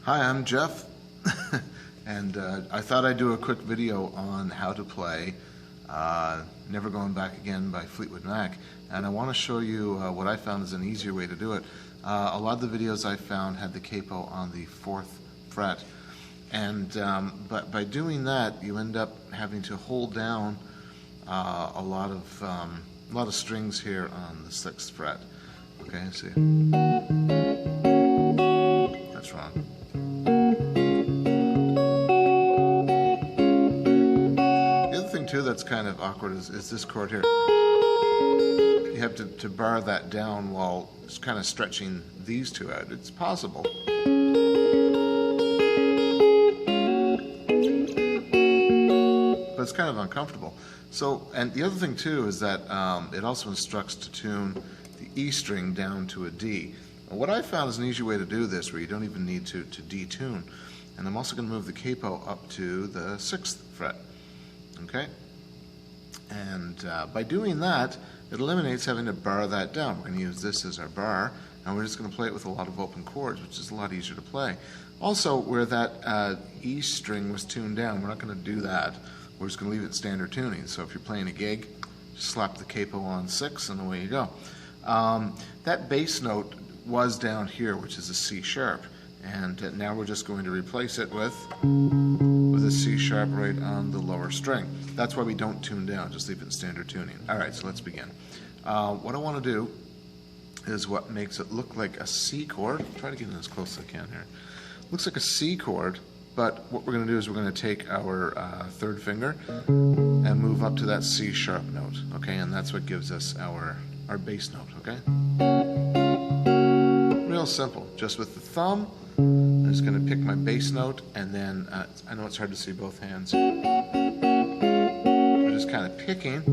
Hi, I'm Jeff, and I thought I'd do a quick video on how to play Never Going Back Again by Fleetwood Mac, and I want to show you what I found is an easier way to do it. A lot of the videos I found had the capo on the 4th fret, and but by doing that you end up having to hold down a lot of strings here on the 6th fret. Okay, see, that's wrong. Too that's kind of awkward is this chord here. You have to bar that down while it's kind of stretching these two out. It's possible, but it's kind of uncomfortable. So, and the other thing too is that it also instructs to tune the E string down to a D. And what I found is an easy way to do this where you don't even need to detune. And I'm also going to move the capo up to the 6th fret. Okay, and by doing that, it eliminates having to bar that down. We're going to use this as our bar, and we're just going to play it with a lot of open chords, which is a lot easier to play. Also, where that E string was tuned down, we're not going to do that. We're just going to leave it standard tuning. So if you're playing a gig, just slap the capo on 6, and away you go. That bass note was down here, which is a C sharp, and now we're just going to replace it with a C sharp right on the lower string. That's why we don't tune down, just leave it in standard tuning. Alright, so let's begin. What I want to do is what makes it look like a C chord. Try to get in as close as I can here. Looks like a C chord, but what we're going to do is we're going to take our 3rd finger and move up to that C sharp note, okay, and that's what gives us our bass note, okay? Real simple, just with the thumb. I'm just going to pick my bass note, and then I know it's hard to see both hands. We're just kind of picking.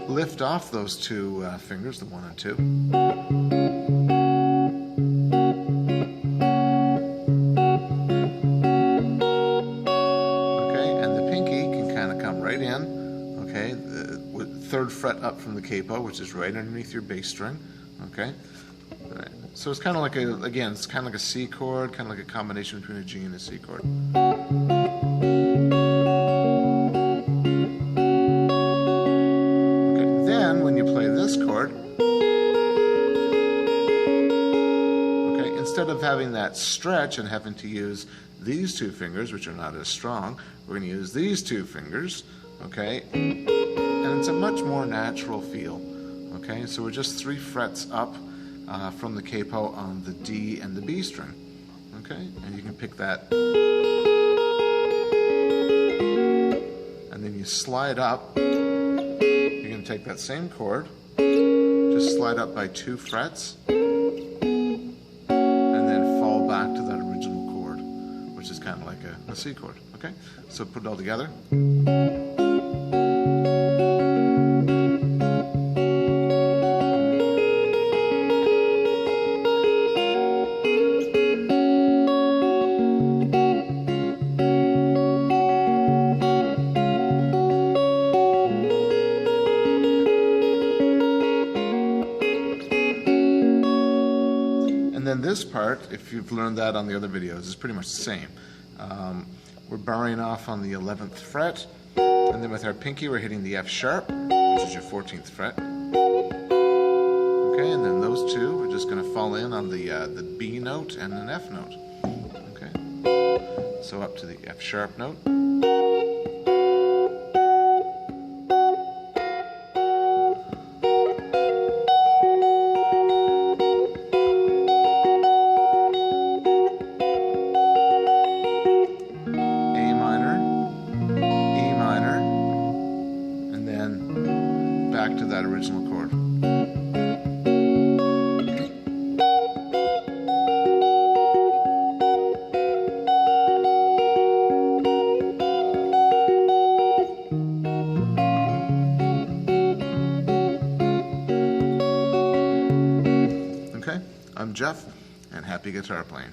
Lift off those two fingers, the 1 and 2. Okay, and the pinky can kind of come right in. Okay, the 3rd fret up from the capo, which is right underneath your bass string. Okay. Right. So it's kind of like again, it's kind of like a C chord, kind of like a combination between a G and a C chord. Okay, then when you play this chord, okay, instead of having that stretch and having to use these 2 fingers, which are not as strong, we're going to use these 2 fingers, okay, and it's a much more natural feel. Okay, so we're just 3 frets up from the capo on the D and the B string. Okay, and you can pick that, and then you slide up. You're going to take that same chord, just slide up by 2 frets, and then fall back to that original chord, which is kind of like a C chord. Okay, so put it all together. And then this part, if you've learned that on the other videos, is pretty much the same. We're barring off on the 11th fret, and then with our pinky we're hitting the F sharp, which is your 14th fret. Okay, and then those 2 we're just going to fall in on the B note and an F note. Okay, so up to the F sharp note. Back to that original chord. Okay, I'm Jeff, and happy guitar playing.